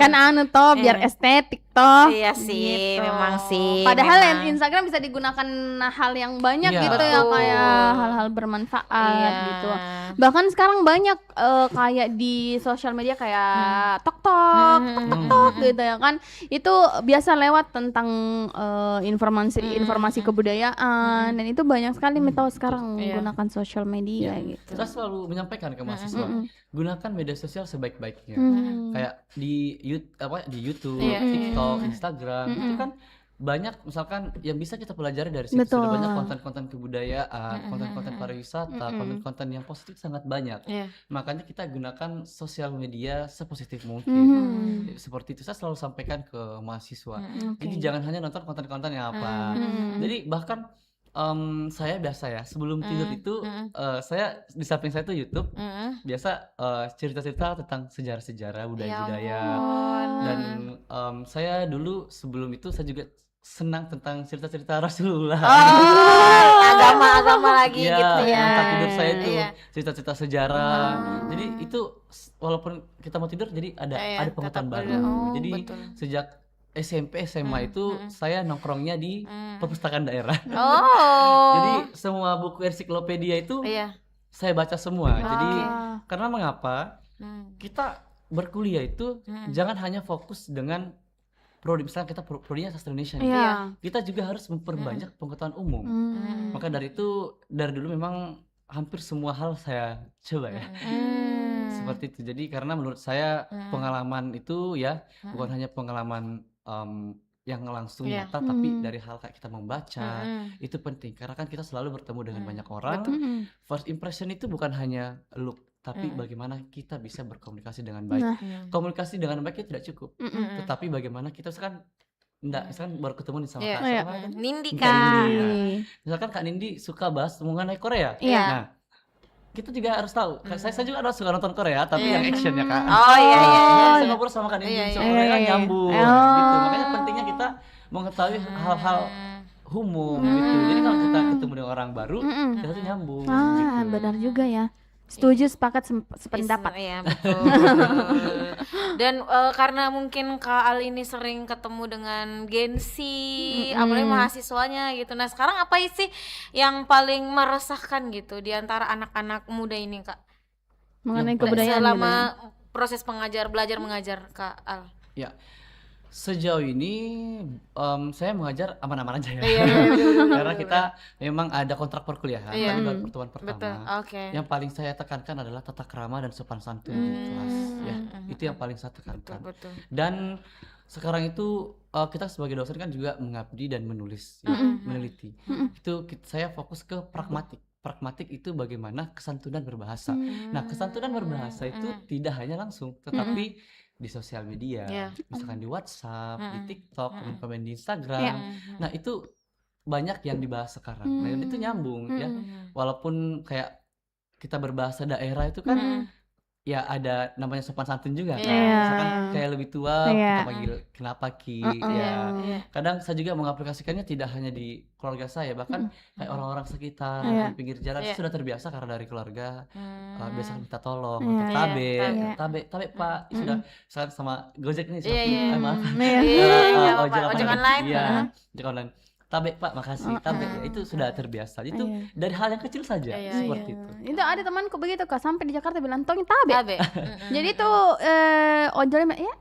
Kan anu toh biar estetik toh. Iya sih, Gitu. memang sih. Padahal memang. yang Instagram bisa digunakan hal yang banyak Iya. gitu ya, Betul. kayak hal-hal bermanfaat Iya. gitu. Bahkan sekarang banyak kayak di sosial media kayak TikTok gitu ya kan. Itu biasa lewat tentang informasi kebudayaan dan itu banyak sekali tahu sekarang Iya. menggunakan sosial media gitu. Saya selalu menyampaikan ke mahasiswa, gunakan media sosial sebaik-baiknya. Kayak di YouTube, Iya. TikTok, Instagram itu kan banyak misalkan yang bisa kita pelajari dari situ. Betul. Sudah banyak konten-konten kebudayaan, konten-konten pariwisata, konten-konten yang positif sangat banyak. Iya. Makanya kita gunakan sosial media sepositif mungkin. Seperti itu saya selalu sampaikan ke mahasiswa. Jadi jangan hanya nonton konten-konten yang apa. Jadi bahkan saya biasa ya sebelum tidur itu saya di samping saya tuh YouTube biasa cerita-cerita tentang sejarah-sejarah budaya-budaya. Dan saya dulu sebelum itu saya juga senang tentang cerita-cerita Rasulullah. Agama-agama lagi Iya, gitu ya. tempat tidur saya itu Iya. cerita-cerita sejarah. Jadi itu walaupun kita mau tidur jadi ada Iya, pengetahuan tetap baru. ada. Oh, Jadi betul. sejak SMP SMA itu saya nongkrongnya di perpustakaan daerah. Oh. Jadi semua buku ensiklopedia itu Iya. saya baca semua. Jadi Ah. karena mengapa kita berkuliah itu jangan hanya fokus dengan prodi, misalnya kita prodinya sastra Indonesia nih. Iya. Kita juga harus memperbanyak pengetahuan umum. Maka dari itu dari dulu memang hampir semua hal saya coba ya. Seperti itu. Jadi karena menurut saya pengalaman itu ya bukan hanya pengalaman yang langsung Iya. nyata, tapi dari hal kayak kita membaca itu penting karena kan kita selalu bertemu dengan banyak orang. First impression itu bukan hanya look, tapi bagaimana kita bisa berkomunikasi dengan baik. Nah. Komunikasi dengan baik itu tidak cukup, tetapi bagaimana kita misalkan baru ketemu nih sama Iya. Kak, Iya. siapa namanya? Nindi Kak Kak. Nindi. Nah, misalkan Kak Nindi suka bahas mengenai Korea. Iya. Nah, kita juga harus tahu. Saya juga ada suka nonton Korea, tapi yang action ya Kak. Oh iya iya. Saya ngobrol sama Kak Nindi Iya, soal iya. Korea Iya. nyambung Oh. gitu. Makanya pentingnya kita mengetahui hal-hal umum gitu. Jadi kalau kita ketemu dengan orang baru, kita tuh nyambung Ah, gitu. benar juga ya. Setuju, sepakat, sependapat. Iya betul. Dan karena mungkin Kak Al ini sering ketemu dengan Gen Z, apalagi mahasiswanya gitu. Nah sekarang apa sih yang paling meresahkan gitu di antara anak-anak muda ini Kak? Mengenai kebudayaan selama gitu. proses belajar mengajar Kak Al. Ya, sejauh ini saya mengajar aman-aman aja ya. Iya, Karena kita memang ada kontrak perkuliahan Iya. tadi baru pertemuan Betul. pertama. Oke. Yang paling saya tekankan adalah tata krama dan sopan santun di kelas ya. Itu yang paling saya tekankan. Betul. Dan sekarang itu kita sebagai dosen kan juga mengabdi dan menulis ya, meneliti. Itu saya fokus ke pragmatik. Pragmatik itu bagaimana kesantunan berbahasa. Nah, kesantunan berbahasa itu tidak hanya langsung, tetapi di sosial media, Iya. misalkan di WhatsApp, di TikTok, komen-komen di Instagram. Iya. Nah, itu banyak yang dibahas sekarang. Nah, itu nyambung ya. Walaupun kayak kita berbahasa daerah itu kan ya ada namanya sopan santun juga kan. Iya. Misalkan kayak lebih tua Iya. kita panggil kenapa Ki ya. Iya. Kadang saya juga mengaplikasikannya tidak hanya di keluarga saya, bahkan kayak orang-orang sekitar Iya. di pinggir jalan Iya. sudah terbiasa karena dari keluarga biasa minta tolong Iya. untuk tabe, Iya. tabe Pak, sudah misalkan sama Gojek nih, Iya, Shopee, iya. maaf. Iya. Iya, Ojek ojek online. Iya, ojek online. Tabe Pak, makasih. Tabe ya, itu sudah terbiasa. Itu Iya. dari hal yang kecil saja Iya, seperti itu. Itu ada temanku begitu Kak, sampai di Jakarta bilang tong tabe. Tabe. Jadi tuh ojolnya ya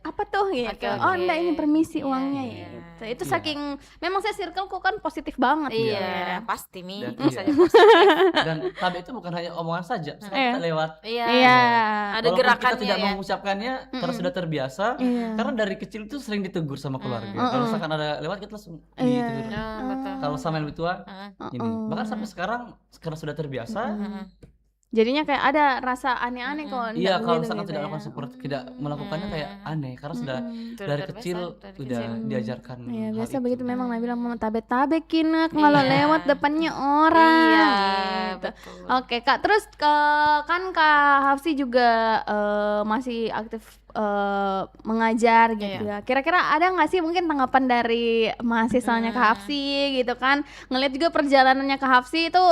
apa tuh gitu. Oke, Oh oke. enggak, ini permisi Iya, uangnya iya. gitu. Itu Iya. saking memang saya circleku kan positif banget gitu. Iya, pasti Mi. Dan Bisa iya. aja positif. Dan tabe itu bukan hanya omongan saja, misalkan Iya. kita lewat Iya. Iya. Ada walaupun gerakannya kita tidak ya. mengucapkannya karena sudah terbiasa. Iya. Karena dari kecil itu sering ditegur sama keluarga. Kalau misalkan ada lewat kita langsung Iya. ditegur. Oh, betul. Kalau sama yang lebih tua Heeh. ini. Bahkan sampai sekarang karena sudah terbiasa. Jadinya kayak ada rasa aneh-aneh kalau Iya, enggak kalau begitu misalkan gitu tidak ya. melakukan seperti tidak melakukannya kayak aneh karena sudah Sudah dari terbiasa, kecil dari udah kecil. diajarkan Iya, hal biasa itu. begitu memang Nah bilang mama tabe-tabe kinak kalau Iya. lewat depannya orang. Iya, gitu. betul. Oke, Kak. Terus kan Kak Hafsi juga masih aktif mengajar gitu ya. Kira-kira ada nggak sih mungkin tanggapan dari mahasiswanya Kak Hafsi gitu kan? Ngelihat juga perjalanannya Kak Hafsi itu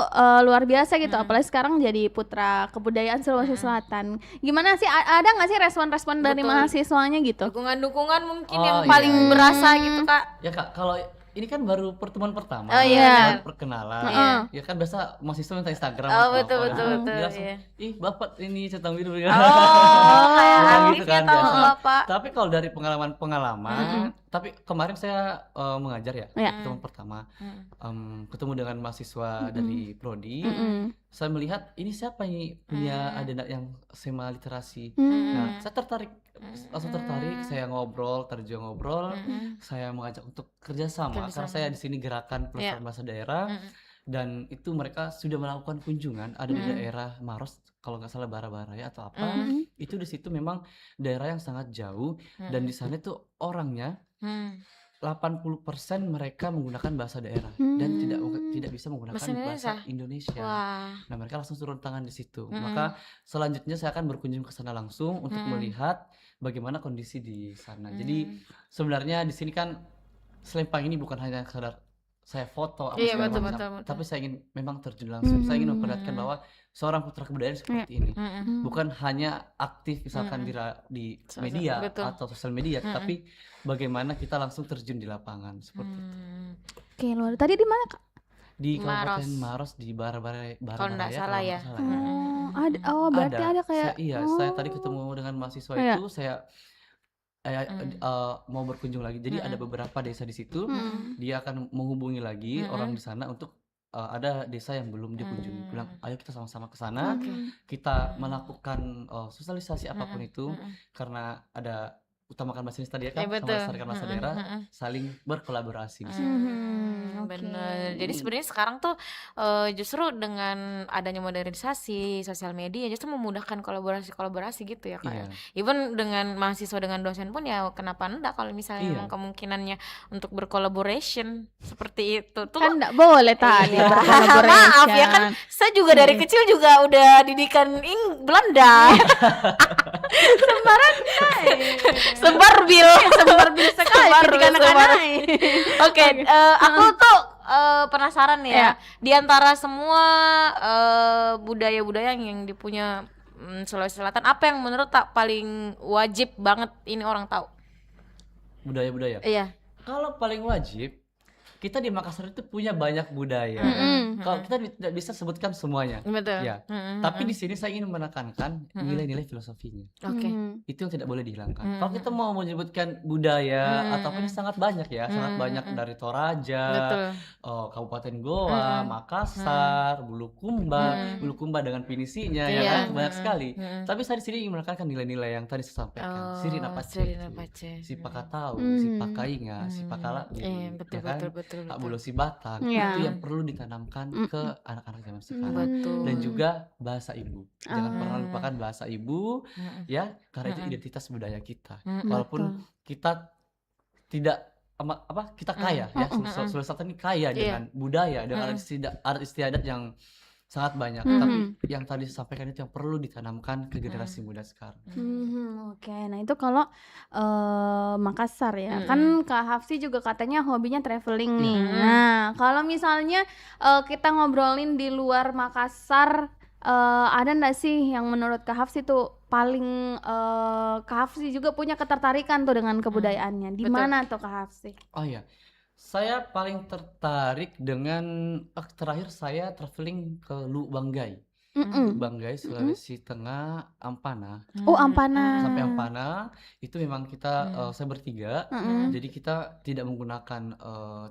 luar biasa gitu. Apalagi sekarang jadi putra kebudayaan Sulawesi Selatan. Gimana sih? Ada nggak sih respon-respon dari Betul. mahasiswanya gitu? Dukungan-dukungan mungkin Oh, yang iya, paling iya. berasa gitu Kak. Ya Kak, kalau ini kan baru pertemuan pertama, Oh, iya. baru perkenalan. Iya. Ya kan biasa mahasiswa minta Instagram. Oh, atau betul, apa. betul, Nah, betul, dia langsung, iya. ih Bapak ini centang biru. Oh, kayak Nah, aktifnya tahu biasa. Bapak. Tapi kalau dari pengalaman, tapi kemarin saya mengajar ya, Iya. pertemuan pertama, ketemu dengan mahasiswa dari prodi, saya melihat ini siapa ini punya ada yang SMA literasi. Nah, saya langsung tertarik, saya ngobrol, saya mengajak untuk kerjasama karena saya di sini gerakan pelestarian bahasa daerah. Dan itu mereka sudah melakukan kunjungan ada di daerah Maros kalau nggak salah Bara-Bara ya atau apa. Itu di situ memang daerah yang sangat jauh dan di sana tuh orangnya 80% mereka menggunakan bahasa daerah dan tidak bisa menggunakan Bahasa bahasa Indonesia. Wah. Nah, mereka langsung turun tangan di situ. Maka selanjutnya saya akan berkunjung ke sana langsung untuk melihat bagaimana kondisi di sana. Jadi sebenarnya di sini kan Selempang ini bukan hanya sekedar saya foto apa Iya, segala betul, macam, betul. tapi saya ingin memang terjun langsung. Saya ingin memperlihatkan bahwa seorang putra kebudayaan seperti ini bukan hanya aktif misalkan di media betul. atau sosial media, tapi bagaimana kita langsung terjun di lapangan seperti itu. Oke, luar. Tadi di mana Kak? Di Kabupaten Maros. Maros di Bara-Bara Kalau nggak salah ya. Berarti ada kayak Saya tadi ketemu dengan mahasiswa Iya. itu, saya mau berkunjung lagi. Jadi ada beberapa desa di situ. Dia akan menghubungi lagi orang di sana untuk ada desa yang belum dikunjungi. Bilang, ayo kita sama-sama ke sana. Kita melakukan sosialisasi apapun itu karena ada utamakan bahasa Indonesia tadi ya kan, Ya, sama betul. melestarikan bahasa daerah, saling berkolaborasi di situ. Oke. Bener. Jadi sebenarnya sekarang tuh justru dengan adanya modernisasi sosial media justru memudahkan kolaborasi gitu ya Kak. Iya. Even dengan mahasiswa dengan dosen pun ya kenapa enggak kalau misalnya Iya. memang kemungkinannya untuk berkolaboration seperti itu tuh. Kan enggak boleh tadi Iya. berkolaborasi. Maaf ya kan saya juga dari kecil juga udah didikan Belanda. Sembar bil sekali ketika anak-anak. Oke, aku tuh penasaran nih ya. Di antara semua budaya-budaya yang dipunya Sulawesi Selatan, apa yang menurut tak paling wajib banget ini orang tahu? Budaya-budaya. Iya. Kalau paling wajib, kita di Makassar itu punya banyak budaya. Kalau kita tidak bisa sebutkan semuanya. Betul. Ya. Tapi di sini saya ingin menekankan nilai-nilai filosofinya. Oke. Itu yang tidak boleh dihilangkan. Kalau kita mau menyebutkan budaya ataupun sangat banyak ya, sangat banyak dari Toraja, Betul. Kabupaten Goa, Makassar, Bulukumba dengan pinisinya ya kan banyak sekali. Tapi saya di sini ingin menekankan nilai-nilai yang tadi saya sampaikan. Sirina Pace, si Pakatau, si Pakainga, si Pakalabi, betul, ya kan? betul. Kak Bulo si Batang, Iya. itu yang perlu ditanamkan ke anak-anak zaman sekarang. Betul. Dan juga bahasa ibu. Jangan pernah lupakan bahasa ibu ya, karena itu identitas budaya kita. Walaupun kita tidak kita kaya ya, Sulawesi Selatan ini kaya dengan budaya, dengan adat istiadat yang sangat banyak. Tapi yang tadi disampaikan itu yang perlu ditanamkan ke generasi muda sekarang. Oke, nah itu kalau Makassar ya, kan Kak Hafsi juga katanya hobinya traveling nih. Nah, kalau misalnya kita ngobrolin di luar Makassar, ada nggak sih yang menurut Kak Hafsi tuh paling Kak Hafsi juga punya ketertarikan tuh dengan kebudayaannya? Di mana tuh Kak Hafsi? Oh iya, saya paling tertarik dengan terakhir saya traveling ke Banggai. Banggai, Sulawesi Tengah, Ampana. Oh, Ampana. Sampai Ampana itu memang kita saya bertiga. Jadi kita tidak menggunakan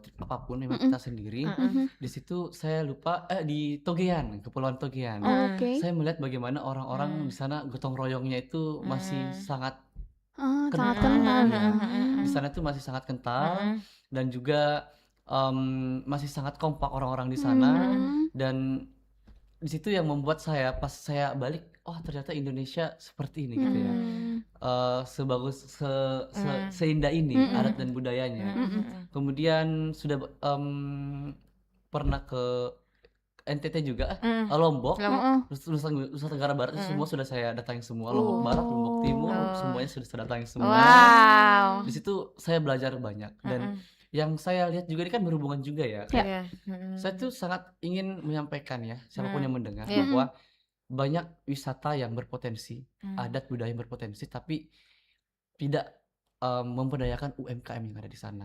trip apapun, memang kita sendiri. Di situ saya lupa di Togean, Kepulauan Togean. Oke. Saya melihat bagaimana orang-orang di sana gotong royongnya itu masih sangat sangat kental. di sana tuh masih sangat kental dan juga masih sangat kompak orang-orang di sana. Dan di situ yang membuat saya pas saya balik, oh ternyata Indonesia seperti ini gitu ya. Sebagus seindah ini adat dan budayanya. Kemudian sudah pernah ke NTT juga, Lombok, Nusa Tenggara Barat itu semua sudah saya datangi semua. Lombok Barat, Lombok Timur, semuanya sudah saya datangi semua. Wow. Di situ saya belajar banyak dan yang saya lihat juga ini kan berhubungan juga ya. Iya. Saya tuh sangat ingin menyampaikan ya, siapapun yang mendengar bahwa banyak wisata yang berpotensi, adat budaya yang berpotensi, tapi tidak memberdayakan UMKM yang ada di sana.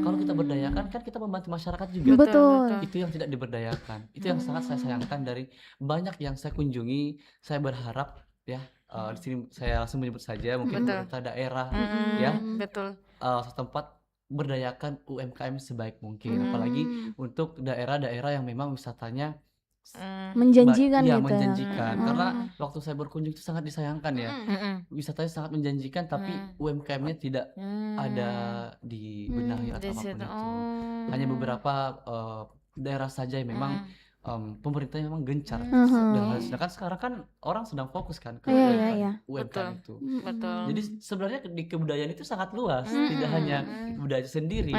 Kalau kita berdayakan kan kita membantu masyarakat juga. Betul. Itu yang tidak diberdayakan. Itu yang sangat saya sayangkan dari banyak yang saya kunjungi. Saya berharap ya di sini saya langsung menyebut saja mungkin pemerintah daerah ya Betul. setempat berdayakan UMKM sebaik mungkin, apalagi untuk daerah-daerah yang memang wisatanya menjanjikan ya, gitu. menjanjikan. Karena waktu saya berkunjung itu sangat disayangkan ya, wisatanya sangat menjanjikan tapi UMKM-nya tidak ada dibenahi atau apapun itu. Hanya beberapa daerah saja yang memang pemerintahnya memang gencar dengan hal itu. Sedangkan sekarang kan orang sedang fokus kan ke UMKM itu. Betul. Jadi sebenarnya di kebudayaan itu sangat luas, tidak hanya budaya sendiri,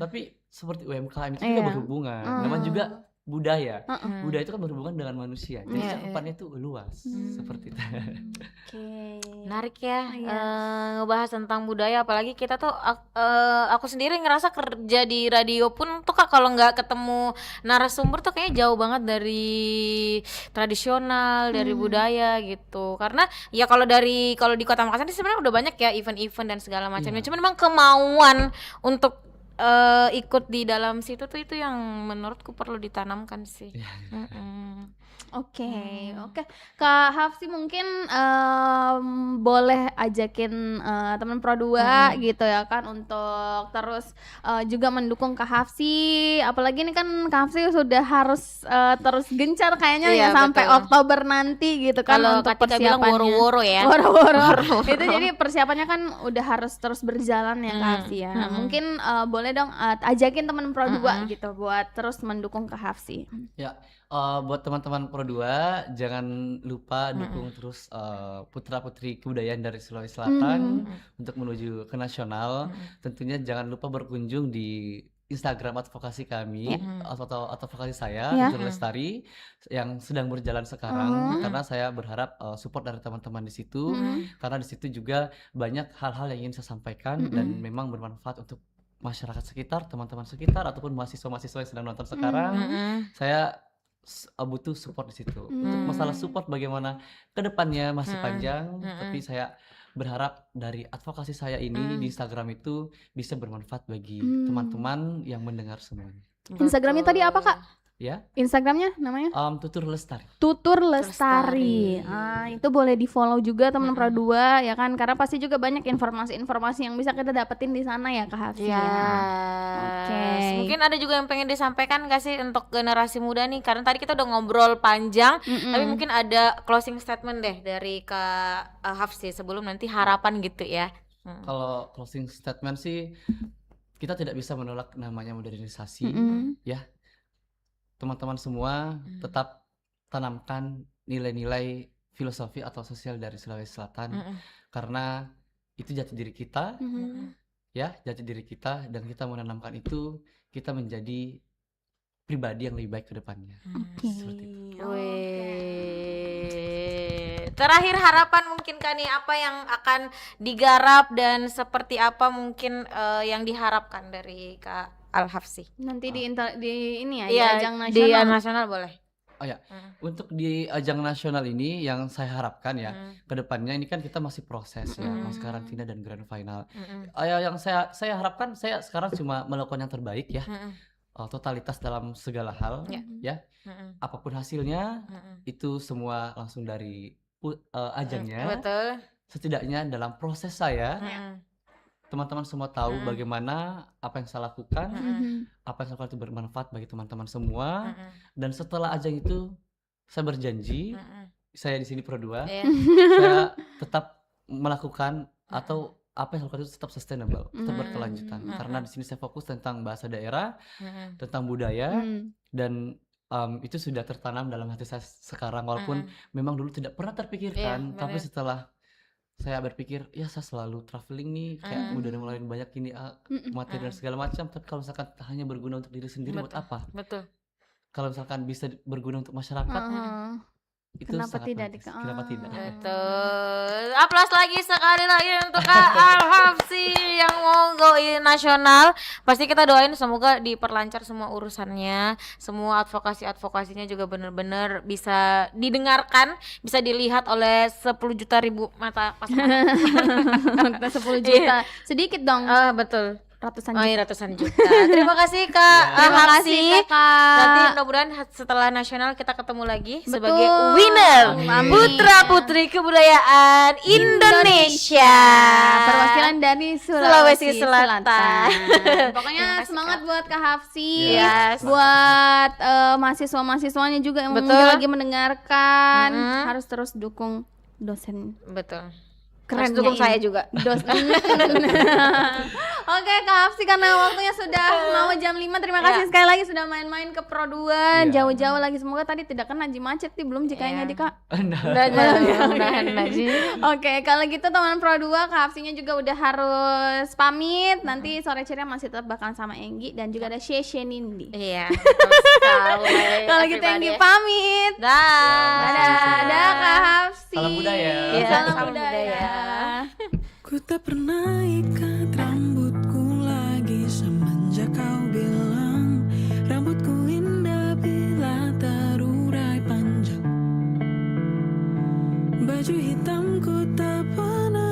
tapi seperti UMKM itu juga berhubungan. Namanya juga budaya. Budaya itu kan berhubungan dengan manusia. Jadi cakupannya itu luas seperti itu. Menarik ya ngebahas tentang budaya, apalagi kita tuh aku sendiri ngerasa kerja di radio pun tuh Kak, kalau nggak ketemu narasumber tuh kayaknya jauh banget dari tradisional, dari budaya gitu. Karena ya kalau di Kota Makassar ini sebenarnya udah banyak ya event-event dan segala macamnya. Cuman memang kemauan untuk ikut di dalam situ tuh itu yang menurutku perlu ditanamkan sih. Oke. Kak Hafsi mungkin boleh ajakin teman Pro 2 gitu ya kan untuk terus juga mendukung Kak Hafsi. Apalagi ini kan Kak Hafsi sudah harus terus gencar kayaknya ya sampai Oktober nanti gitu kan. Kalau untuk Katika bilang woro-woro ya. Woro-woro. Itu jadi persiapannya kan udah harus terus berjalan ya Kak Hafsi ya. Nah, mungkin boleh dong ajakin teman Pro 2 gitu buat terus mendukung Kak Hafsi. Ya, buat teman-teman Pro 2 jangan lupa dukung terus putra-putri kebudayaan dari Sulawesi Selatan untuk menuju ke nasional. Tentunya jangan lupa berkunjung di Instagram advokasi kami atau advokasi saya Nur Lestari yang sedang berjalan sekarang, karena saya berharap support dari teman-teman di situ, karena di situ juga banyak hal-hal yang ingin saya sampaikan dan memang bermanfaat untuk masyarakat sekitar, teman-teman sekitar ataupun mahasiswa-mahasiswa yang sedang nonton sekarang, saya butuh support di situ. Untuk masalah support bagaimana ke depannya masih panjang, tapi saya berharap dari advokasi saya ini di Instagram itu bisa bermanfaat bagi teman-teman yang mendengar semuanya. Instagramnya tadi apa, Kak? Ya, Instagramnya namanya? Tutur Lestari. Tutur Lestari. Itu boleh di follow juga teman Pro 2 ya kan, karena pasti juga banyak informasi-informasi yang bisa kita dapetin di sana ya Kak Hafsi. Ya. Oke. Mungkin ada juga yang pengen disampaikan gak sih untuk generasi muda nih, karena tadi kita udah ngobrol panjang, tapi mungkin ada closing statement deh dari Kak Hafsi sebelum nanti harapan gitu ya. Kalau closing statement sih, kita tidak bisa menolak namanya modernisasi, ya. Teman-teman semua tetap tanamkan nilai-nilai filosofi atau sosial dari Sulawesi Selatan, karena itu jati diri kita, ya, jati diri kita, dan kita menanamkan itu, kita menjadi pribadi yang lebih baik ke depannya. Seperti itu. Terakhir harapan mungkin Kak nih, apa yang akan digarap dan seperti apa mungkin yang diharapkan dari Kak Al-Hafsi? Nanti di ini ya, di Iya, ajang di nasional. nasional boleh. Oh ya, untuk di ajang nasional ini yang saya harapkan ya, ke depannya ini kan kita masih proses ya, masih karantina dan grand final. Yang saya harapkan, saya sekarang cuma melakukan yang terbaik ya, totalitas dalam segala hal, ya. Apapun hasilnya, itu semua langsung dari ajangnya. Betul. Setidaknya dalam proses saya, teman-teman semua tahu bagaimana apa yang saya lakukan, apa yang saya lakukan itu bermanfaat bagi teman-teman semua. Dan setelah ajang itu, saya berjanji, saya di sini Pro 2, saya tetap melakukan atau apa yang saya lakukan itu tetap sustainable, tetap berkelanjutan. Karena di sini saya fokus tentang bahasa daerah, tentang budaya, dan itu sudah tertanam dalam hati saya sekarang, walaupun memang dulu tidak pernah terpikirkan, tapi setelah saya berpikir, ya saya selalu traveling nih, kayak udah ngeluarin banyak ini materi dan segala macam, tapi kalau misalkan hanya berguna untuk diri sendiri, buat apa? Betul. Kalau misalkan bisa berguna untuk masyarakat, itu Kenapa sangat tidak bagus. Kenapa tidak? Betul. Aplaus lagi sekali lagi untuk Kak Al-Hafsi yang mau go nasional. Pasti kita doain semoga diperlancar semua urusannya, semua advokasinya juga benar-benar bisa didengarkan, bisa dilihat oleh 10 juta ribu mata pasangan. 10 juta. Sedikit dong. Betul. Ratusan Oh juta. iya, ratusan juta. Terima kasih Kak Terima Hafsi. kasih Kakak. Nanti mudah-mudahan setelah nasional kita ketemu lagi Betul. sebagai winner Amin. Putra Putri Kebudayaan Indonesia. Perwakilan dari Sulawesi Sulawesi Selatan. Pokoknya Terima kasih, semangat Kak. buat Kak Hafsi, Yes. buat mahasiswa-mahasiswanya juga yang Betul. mungkin lagi mendengarkan, harus terus dukung dosen Betul. keren. Harus dukung saya juga. Oke Kak Hafsi, karena waktunya sudah mau jam 5, terima kasih sekali lagi sudah main-main ke Pro 2, jauh-jauh lagi, semoga tadi tidak kena di macet nih, belum jikanya di Kak. Oke, kalau gitu teman Pro 2, Kak Hafsinya juga udah harus pamit. Nanti sore ceria masih tetap bakalan sama Enggi dan juga ada Sheshe Nindi. Iya, betul sekali. Kalau gitu Enggi pamit. Dah. Dadah Kak Hafsi. Salam budaya. Iya, Salam salam budaya. Ku tak pernah ikat rambutku lagi semenjak kau bilang rambutku indah bila terurai panjang. Baju hitamku tak pernah